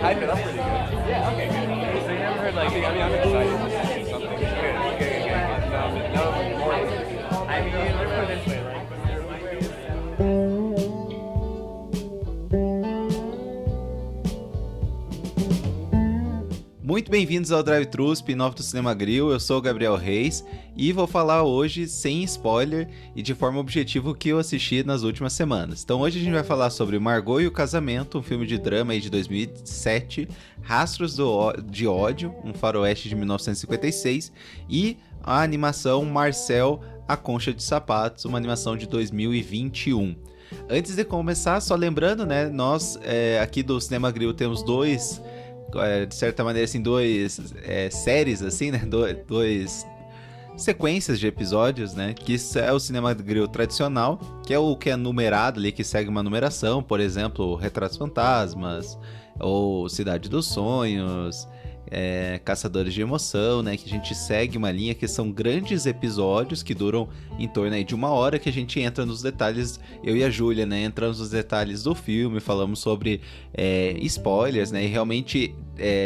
hype it up pretty good. Yeah, okay, good. So you never heard like, I'm excited to see something. Good. No, more. I mean, let's put it this way, like, Muito bem-vindos ao Drive-Thru, spin-off do Cinema Grill. Eu sou o Gabriel Reis e vou falar hoje sem spoiler e de forma objetiva o que eu assisti nas últimas semanas. Então hoje a gente vai falar sobre Margot e o Casamento, um filme de drama aí de 2007, Rastros de Ódio, um faroeste de 1956 e a animação Marcel, a Concha de Sapatos, uma animação de 2021. Antes de começar, só lembrando, né, nós aqui do Cinema Grill temos de certa maneira, assim, séries, assim, né? Dois sequências de episódios, né? Que é o Cinema Grill tradicional, que é o que é numerado ali, que segue uma numeração, por exemplo, Retratos Fantasmas, ou Cidade dos Sonhos, Caçadores de Emoção, né? Que a gente segue uma linha que são grandes episódios que duram em torno aí de 1 hora, que a gente entra nos detalhes, eu e a Júlia, né? Entramos nos detalhes do filme, falamos sobre spoilers, né? E realmente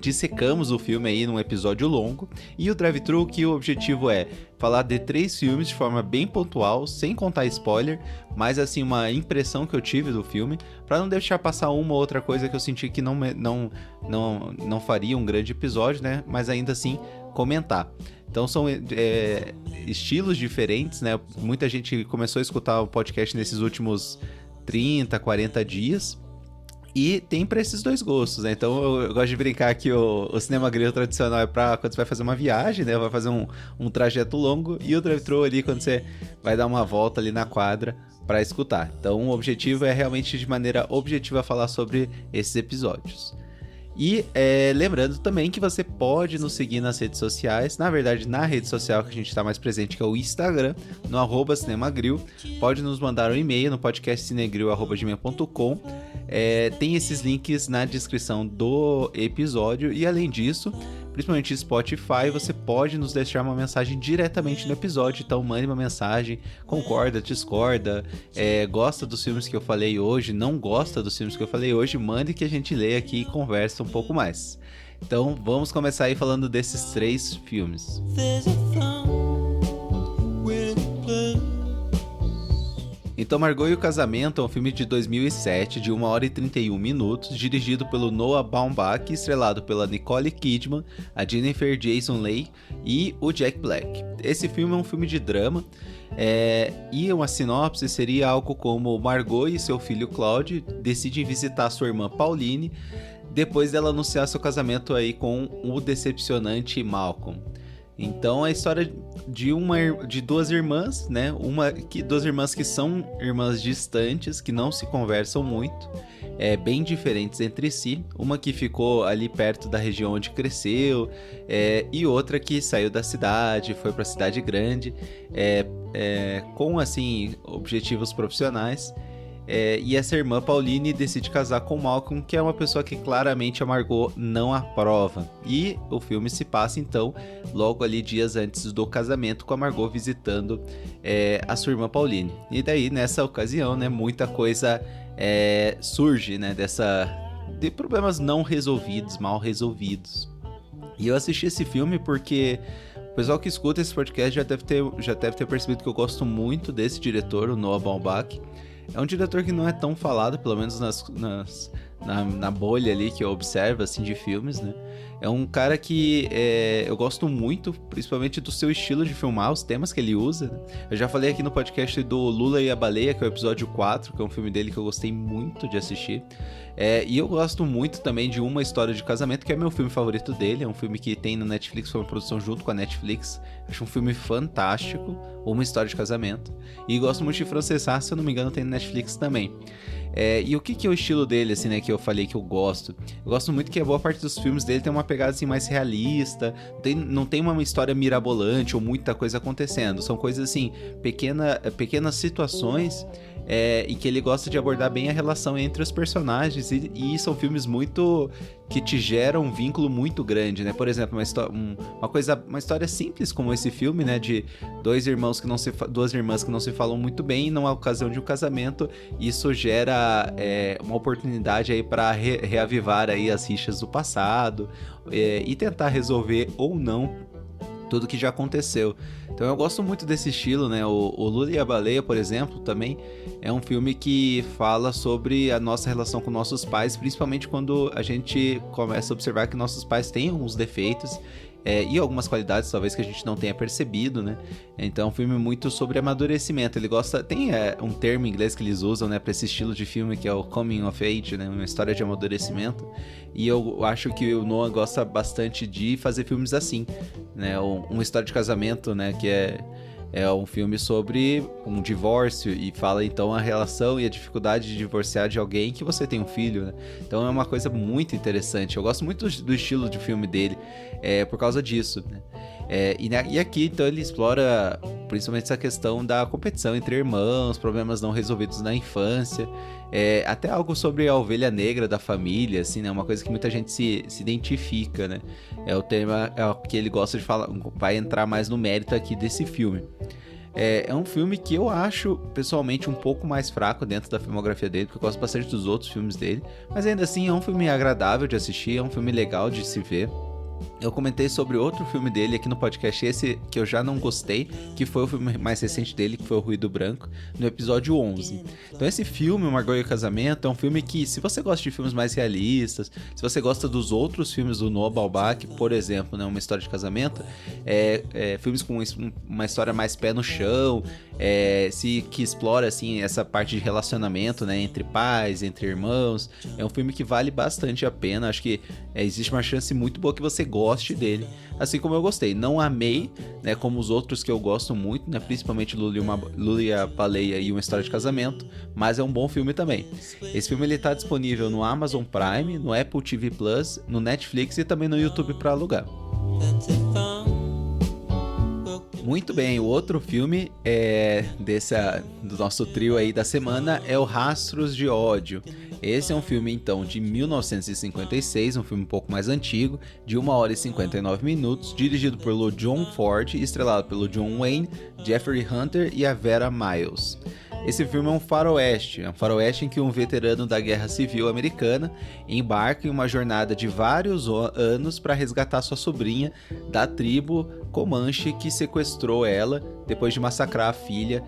dissecamos o filme aí num episódio longo. E o Drive-Thru, que o objetivo é falar de 3 filmes de forma bem pontual, sem contar spoiler, mas assim, uma impressão que eu tive do filme, para não deixar passar uma ou outra coisa que eu senti que não faria um grande episódio, né? Mas ainda assim, comentar. Então são estilos diferentes, né? Muita gente começou a escutar o podcast nesses últimos 30, 40 dias. E tem pra esses dois gostos, né? Então eu gosto de brincar que o Cinema Grill tradicional é pra quando você vai fazer uma viagem, né? Vai fazer um trajeto longo. E o Drive-Thru ali quando você vai dar uma volta ali na quadra pra escutar. Então o objetivo é realmente de maneira objetiva falar sobre esses episódios. E lembrando também que você pode nos seguir nas redes sociais. Na verdade, na rede social que a gente está mais presente, que é o Instagram, no @cinemagril. Pode nos mandar um e-mail no podcastcinegril@gmail.com. Tem esses links na descrição do episódio. E além disso, principalmente Spotify, você pode nos deixar uma mensagem diretamente no episódio. Então mande uma mensagem, concorda, discorda, gosta dos filmes que eu falei hoje, não gosta dos filmes que eu falei hoje, mande que a gente lê aqui e conversa um pouco mais. Então vamos começar aí falando desses 3 filmes. Então, Margot e o Casamento é um filme de 2007, de 1 hora e 31 minutos, dirigido pelo Noah Baumbach, estrelado pela Nicole Kidman, a Jennifer Jason Leigh e o Jack Black. Esse filme é um filme de drama, e uma sinopse seria algo como Margot e seu filho Claude decidem visitar sua irmã Pauline, depois dela anunciar seu casamento aí com o decepcionante Malcolm. Então, a história de 2 irmãs, né? Duas irmãs que são irmãs distantes, que não se conversam muito, bem diferentes entre si. Uma que ficou ali perto da região onde cresceu, e outra que saiu da cidade, foi para a cidade grande, com, assim, objetivos profissionais. E essa irmã Pauline decide casar com Malcolm, que é uma pessoa que claramente a Margot não aprova. E o filme se passa então logo ali dias antes do casamento, com a Margot visitando a sua irmã Pauline. E daí nessa ocasião, né, muita coisa surge, né, de problemas não resolvidos, mal resolvidos. E eu assisti esse filme porque o pessoal que escuta esse podcast já deve ter percebido que eu gosto muito desse diretor, o Noah Baumbach. É um diretor que não é tão falado, pelo menos na bolha ali que eu observo, assim, de filmes, né? É um cara que eu gosto muito, principalmente do seu estilo de filmar, os temas que ele usa, né? Eu já falei aqui no podcast do Lula e a Baleia, que é o episódio 4, que é um filme dele que eu gostei muito de assistir. E eu gosto muito também de Uma História de Casamento, que é meu filme favorito dele. É um filme que tem na Netflix, foi uma produção junto com a Netflix. Acho um filme fantástico, Uma História de Casamento. E gosto muito de Francesa, se eu não me engano tem na Netflix também. E o que é o estilo dele, assim, né, que eu falei que eu gosto? Eu gosto muito que a boa parte dos filmes dele tem uma pegada, assim, mais realista, não tem uma história mirabolante ou muita coisa acontecendo, são coisas, assim, pequenas situações e que ele gosta de abordar bem a relação entre os personagens, e são filmes muito que te geram um vínculo muito grande, né? Por exemplo, uma história simples como esse filme, né? De duas irmãs que não se falam muito bem, e numa ocasião de um casamento, isso gera uma oportunidade aí para reavivar aí as rixas do passado, e tentar resolver ou não tudo que já aconteceu. Então eu gosto muito desse estilo, né? O Lula e a Baleia, por exemplo, também é um filme que fala sobre a nossa relação com nossos pais, principalmente quando a gente começa a observar que nossos pais têm alguns defeitos, e algumas qualidades talvez que a gente não tenha percebido, né? Então é um filme muito sobre amadurecimento. Ele gosta, tem um termo em inglês que eles usam, né, para esse estilo de filme, que é o coming of age, né, uma história de amadurecimento. E eu acho que o Noah gosta bastante de fazer filmes assim, né? Uma história de casamento, né, que é um filme sobre um divórcio, e fala então a relação e a dificuldade de divorciar de alguém que você tem um filho, né? Então é uma coisa muito interessante. Eu gosto muito do estilo de filme dele, por causa disso, né? E aqui então ele explora principalmente essa questão da competição entre irmãos, problemas não resolvidos na infância, até algo sobre a ovelha negra da família, assim, né? Uma coisa que muita gente se identifica, né? É o tema que ele gosta de falar, vai entrar mais no mérito aqui desse filme. É um filme que eu acho, pessoalmente, um pouco mais fraco dentro da filmografia dele, porque eu gosto bastante dos outros filmes dele, mas ainda assim é um filme agradável de assistir, é um filme legal de se ver. Eu comentei sobre outro filme dele aqui no podcast, esse que eu já não gostei, que foi o filme mais recente dele, que foi o Ruído Branco, no episódio 11. Então esse filme, O Margot e o Casamento, é um filme que, se você gosta de filmes mais realistas, se você gosta dos outros filmes do Noah Baumbach, por exemplo, né, Uma História de Casamento, filmes com uma história mais pé no chão, que explora assim, essa parte de relacionamento, né, entre pais, entre irmãos, é um filme que vale bastante a pena. Acho que existe uma chance muito boa que você goste dele, assim como eu gostei. Não amei, né, como os outros que eu gosto muito, né, principalmente Lula e a Baleia e Uma História de Casamento, mas é um bom filme também. Esse filme ele tá disponível no Amazon Prime, no Apple TV Plus, no Netflix e também no YouTube para alugar. Muito bem, o outro filme do nosso trio aí da semana é o Rastros de Ódio. Esse é um filme, então, de 1956, um filme um pouco mais antigo, de 1 hora e 59 minutos, dirigido pelo John Ford e estrelado pelo John Wayne, Jeffrey Hunter e a Vera Miles. Esse filme é um faroeste em que um veterano da Guerra Civil Americana embarca em uma jornada de vários anos para resgatar sua sobrinha da tribo Comanche que sequestrou ela depois de massacrar a filha,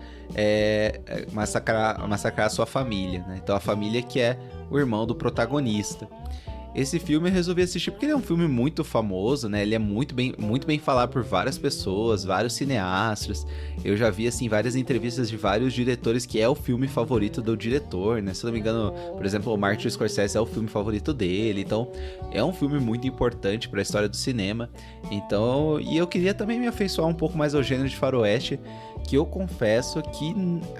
massacrar a sua família, né? Então a família que é o irmão do protagonista. Esse filme eu resolvi assistir porque ele é um filme muito famoso, né? Ele é muito bem falado por várias pessoas, vários cineastas. Eu já vi, assim, várias entrevistas de vários diretores que é o filme favorito do diretor, né? Se não me engano, por exemplo, o Martin Scorsese é o filme favorito dele. Então, é um filme muito importante para a história do cinema. Então, e eu queria também me afeiçoar um pouco mais ao gênero de faroeste, que eu confesso que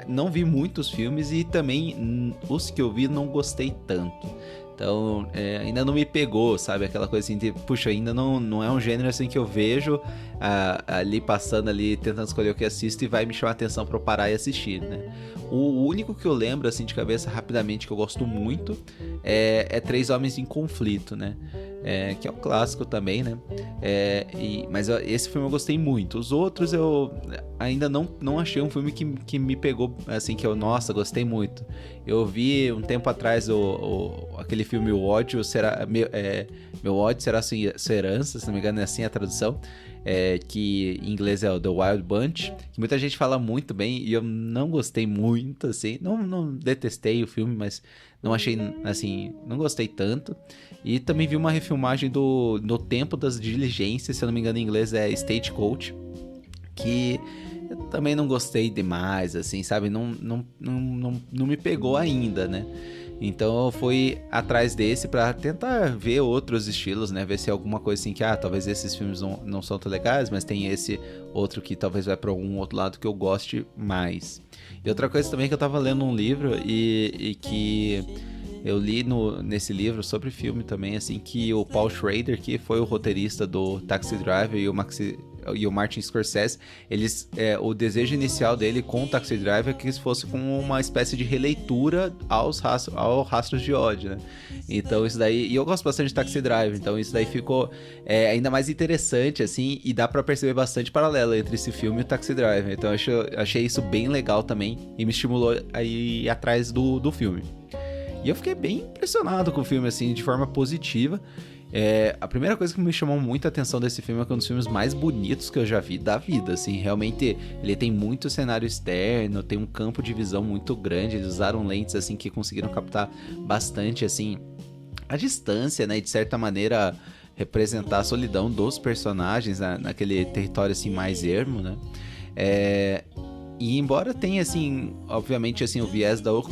não vi muitos filmes e também os que eu vi não gostei tanto. Então, ainda não me pegou, sabe? Aquela coisa assim de, puxa, ainda não é um gênero assim que eu vejo ali passando ali, tentando escolher o que assisto e vai me chamar a atenção pra eu parar e assistir, né? O único que eu lembro, assim, de cabeça, rapidamente, que eu gosto muito, é Três Homens em Conflito, né? Que é um clássico também, né? Mas esse filme eu gostei muito. Os outros eu ainda não achei um filme que me pegou, assim, que eu, nossa, gostei muito. Eu vi um tempo atrás aquele filme O Ódio Será... Meu Ódio Será Sua Herança, se não me engano é assim a tradução. Que em inglês é o The Wild Bunch, que muita gente fala muito bem e eu não gostei muito, assim, não detestei o filme, mas não achei, assim, não gostei tanto. E também vi uma refilmagem No Tempo das Diligências, se eu não me engano em inglês é Stagecoach, que eu também não gostei demais, assim, sabe, não me pegou ainda, né? Então eu fui atrás desse pra tentar ver outros estilos, né? Ver se é alguma coisa assim que, talvez esses filmes não são tão legais, mas tem esse outro que talvez vai pra algum outro lado que eu goste mais. E outra coisa também que eu tava lendo um livro e que eu li nesse livro sobre filme também, assim, que o Paul Schrader, que foi o roteirista do Taxi Driver e o e o Martin Scorsese, eles, o desejo inicial dele com o Taxi Driver é que isso fosse como uma espécie de releitura ao Rastros de ódio, né? Então isso daí, e eu gosto bastante de Taxi Driver, então isso daí ficou ainda mais interessante, assim, e dá pra perceber bastante paralelo entre esse filme e o Taxi Driver. Então eu achei isso bem legal também e me estimulou a ir atrás do filme. E eu fiquei bem impressionado com o filme, assim, de forma positiva. A primeira coisa que me chamou muita atenção desse filme é que é um dos filmes mais bonitos que eu já vi da vida, assim, realmente ele tem muito cenário externo, tem um campo de visão muito grande, eles usaram lentes, assim, que conseguiram captar bastante, assim, a distância, né, e de certa maneira representar a solidão dos personagens naquele território, assim, mais ermo, né, e embora tenha, assim, obviamente, assim, o viés do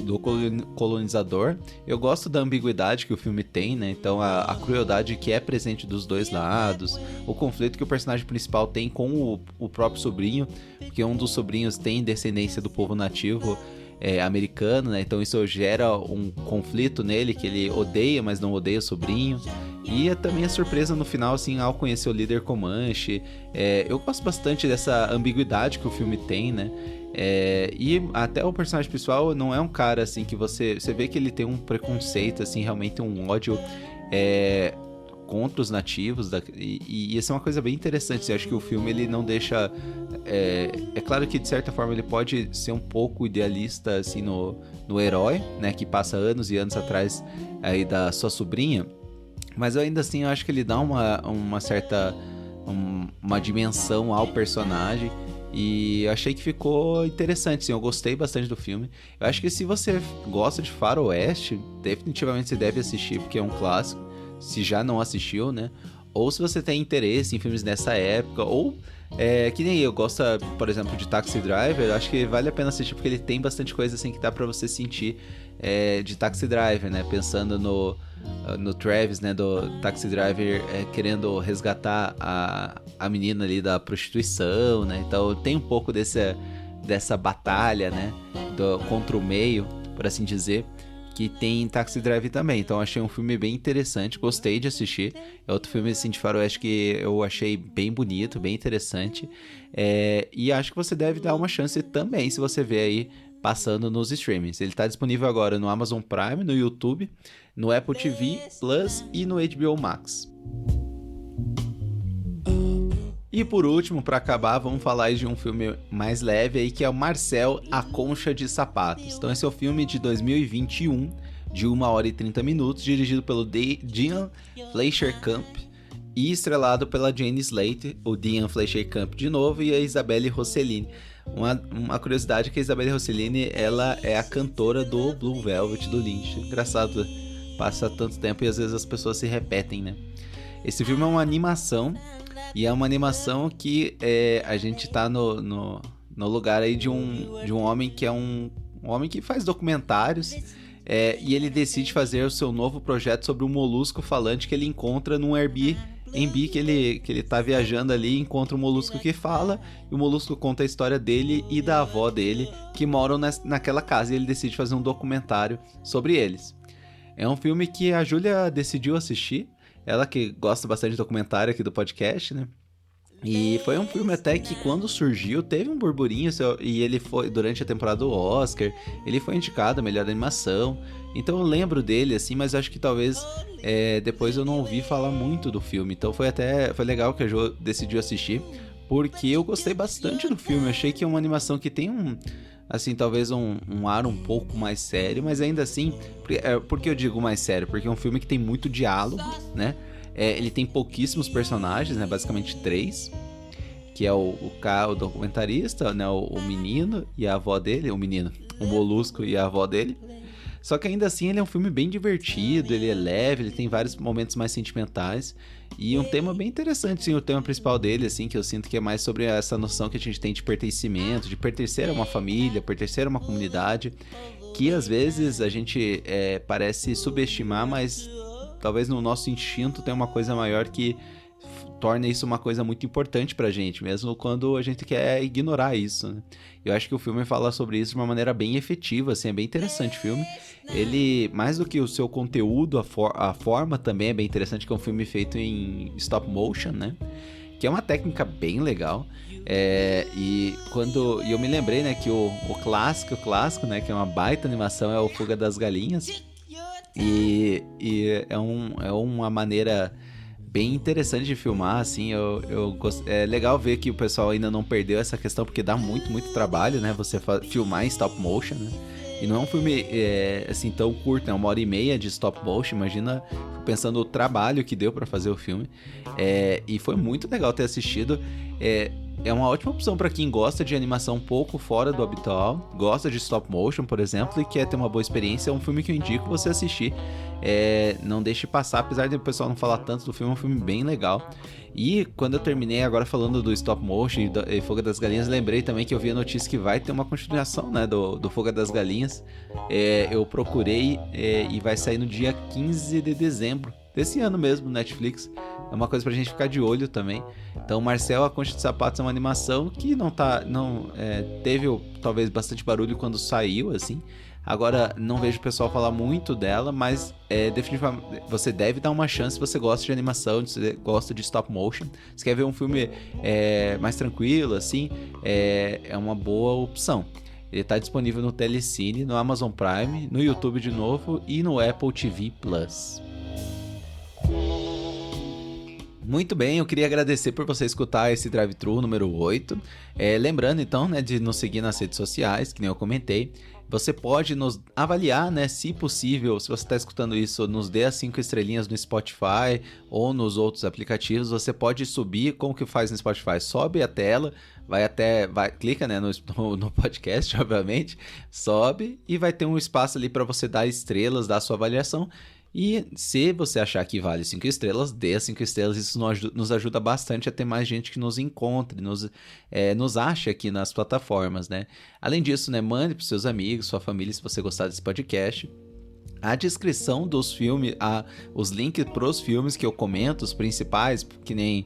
colonizador, eu gosto da ambiguidade que o filme tem, né? Então, a crueldade que é presente dos dois lados, o conflito que o personagem principal tem com o próprio sobrinho, porque um dos sobrinhos tem descendência do povo nativo americano, né? Então isso gera um conflito nele, que ele odeia, mas não odeia o sobrinho. E também a surpresa no final, assim, ao conhecer o líder Comanche. Eu gosto bastante dessa ambiguidade que o filme tem, né? E até o personagem principal não é um cara, assim, que você vê que ele tem um preconceito, assim, realmente um ódio contra os nativos, e isso é uma coisa bem interessante, assim, eu acho que o filme ele não deixa... É claro que de certa forma ele pode ser um pouco idealista, assim, no herói, né, que passa anos e anos atrás aí da sua sobrinha, mas eu ainda assim eu acho que ele dá uma certa uma dimensão ao personagem. E eu achei que ficou interessante, sim, eu gostei bastante do filme. Eu acho que se você gosta de faroeste, definitivamente você deve assistir, porque é um clássico, se já não assistiu, né? Ou se você tem interesse em filmes dessa época, ou que nem eu gosto, por exemplo, de Taxi Driver, eu acho que vale a pena assistir, porque ele tem bastante coisa assim que dá pra você sentir de Taxi Driver, né? Pensando no Travis, né, do Taxi Driver, querendo resgatar a menina ali da prostituição, né? Então tem um pouco dessa batalha, né, contra o meio, por assim dizer, que tem Taxi Driver também. Então achei um filme bem interessante, gostei de assistir. É outro filme assim de faroeste que eu achei bem bonito, bem interessante. E acho que você deve dar uma chance também, se você vê aí passando nos streamings. Ele está disponível agora no Amazon Prime, no YouTube, no Apple TV Plus e no HBO Max. E por último, para acabar, vamos falar de um filme mais leve aí, que é o Marcel, A Concha de Sapatos. Então esse é o filme de 2021, de 1 hora e 30 minutos, dirigido pelo Dean Fleischer Camp e estrelado pela Jane Slate, o Dean Fleischer Camp de novo, e a Isabelle Rossellini. Uma curiosidade é que a Isabelle Rossellini, ela é a cantora do Blue Velvet, do Lynch. Engraçado, passa tanto tempo e às vezes as pessoas se repetem, né? Esse filme é uma animação, e é uma animação que a gente tá no lugar aí de um homem que é um homem que faz documentários, e ele decide fazer o seu novo projeto sobre um molusco falante que ele encontra num Airbnb que ele tá viajando ali, encontra um molusco que fala, e o molusco conta a história dele e da avó dele, que moram naquela casa, e ele decide fazer um documentário sobre eles. É um filme que a Júlia decidiu assistir, ela que gosta bastante de documentário aqui do podcast, né? E foi um filme até que quando surgiu teve um burburinho, e ele foi durante a temporada do Oscar, ele foi indicado a melhor animação. Então eu lembro dele assim, mas acho que talvez depois eu não ouvi falar muito do filme. Então foi legal que a Jo decidiu assistir, porque eu gostei bastante do filme. Eu achei que é uma animação que tem assim, talvez um ar um pouco mais sério, mas ainda assim, por que eu digo mais sério? Porque é um filme que tem muito diálogo, né? Ele tem pouquíssimos personagens, né? Basicamente 3, que é o documentarista, né? O menino e a avó dele, o molusco e a avó dele. Só que ainda assim ele é um filme bem divertido, ele é leve, ele tem vários momentos mais sentimentais e um tema bem interessante, sim, o tema principal dele, assim, que eu sinto que é mais sobre essa noção que a gente tem de pertencimento, de pertencer a uma família, pertencer a uma comunidade, que às vezes a gente parece subestimar, mas talvez no nosso instinto tem uma coisa maior que torna isso uma coisa muito importante pra gente, mesmo quando a gente quer ignorar isso, né? Eu acho que o filme fala sobre isso de uma maneira bem efetiva, assim, é bem interessante o filme. Ele, mais do que o seu conteúdo, a forma também é bem interessante, que é um filme feito em stop motion, né? que é uma técnica bem legal. E eu me lembrei, né, que o clássico, né, que é uma baita animação, é o Fuga das Galinhas. E é uma maneira bem interessante de filmar, assim. É legal ver que o pessoal ainda não perdeu essa questão, porque dá muito trabalho, né, você filmar em stop motion, né. E não é um filme assim tão curto, né? 1h30 de stop motion. Imagina, pensando o trabalho que deu pra fazer o filme. E foi muito legal ter assistido. É uma ótima opção pra quem gosta de animação um pouco fora do habitual, gosta de stop motion, por exemplo, e quer ter uma boa experiência. É um filme que eu indico você assistir. Não deixe passar, apesar de o pessoal não falar tanto do filme, é um filme bem legal. E quando eu terminei agora falando do stop motion e Fuga das Galinhas, lembrei também que eu vi a notícia que vai ter uma continuação, né, do Fuga das Galinhas. Eu procurei e vai sair no dia 15 de dezembro desse ano mesmo no Netflix. É uma coisa pra gente ficar de olho também. Então, Marcel, A Concha de Sapatos é uma animação que teve talvez bastante barulho quando saiu, assim. Agora, não vejo o pessoal falar muito dela, mas definitivamente você deve dar uma chance se você gosta de animação, se você gosta de stop motion. Se quer ver um filme mais tranquilo, assim, é uma boa opção. Ele está disponível no Telecine, no Amazon Prime, no YouTube de novo e no Apple TV Plus. Muito bem, eu queria agradecer por você escutar esse Drive-Thru número 8. Lembrando então, né, de nos seguir nas redes sociais, que nem eu comentei. Você pode nos avaliar, né, se possível, se você está escutando isso, nos dê as 5 estrelinhas no Spotify ou nos outros aplicativos. Você pode subir, como que faz no Spotify? Sobe a tela, clica, né, no podcast, obviamente, sobe e vai ter um espaço ali para você dar estrelas, dar a sua avaliação. E se você achar que vale 5 estrelas, dê as 5 estrelas. Isso nos ajuda bastante a ter mais gente que nos encontre, nos ache aqui nas plataformas, né? Além disso, né, mande para seus amigos, sua família, se você gostar desse podcast. A descrição dos filmes, os links para os filmes que eu comento, os principais, que nem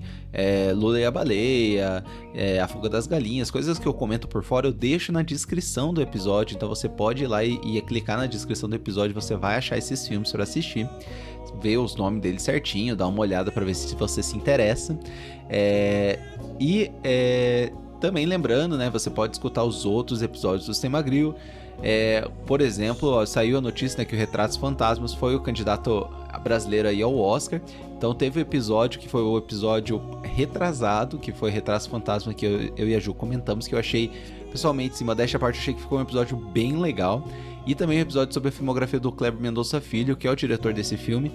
Lula e a Baleia, A Fuga das Galinhas, coisas que eu comento por fora, eu deixo na descrição do episódio. Então você pode ir lá e clicar na descrição do episódio, você vai achar esses filmes para assistir, ver os nomes deles certinho, dar uma olhada para ver se você se interessa. Também lembrando, né, você pode escutar os outros episódios do Cinema Grill. Por exemplo, saiu a notícia, né, que o Retratos Fantasmas foi o candidato brasileiro aí ao Oscar. Então teve o episódio que foi o episódio retrasado, que foi Retratos Fantasmas, que eu e a Ju comentamos, que eu achei, pessoalmente, em modéstia à parte, achei que ficou um episódio bem legal. E também um episódio sobre a filmografia do Kleber Mendonça Filho, que é o diretor desse filme,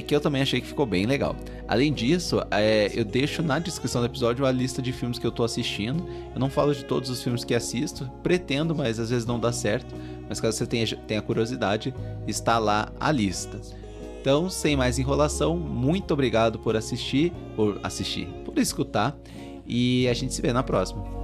que eu também achei que ficou bem legal. Além disso, eu deixo na descrição do episódio a lista de filmes que eu tô assistindo. Eu não falo de todos os filmes que assisto, pretendo, mas às vezes não dá certo. Mas caso você tenha curiosidade, está lá a lista. Então, sem mais enrolação, muito obrigado por escutar, e a gente se vê na próxima.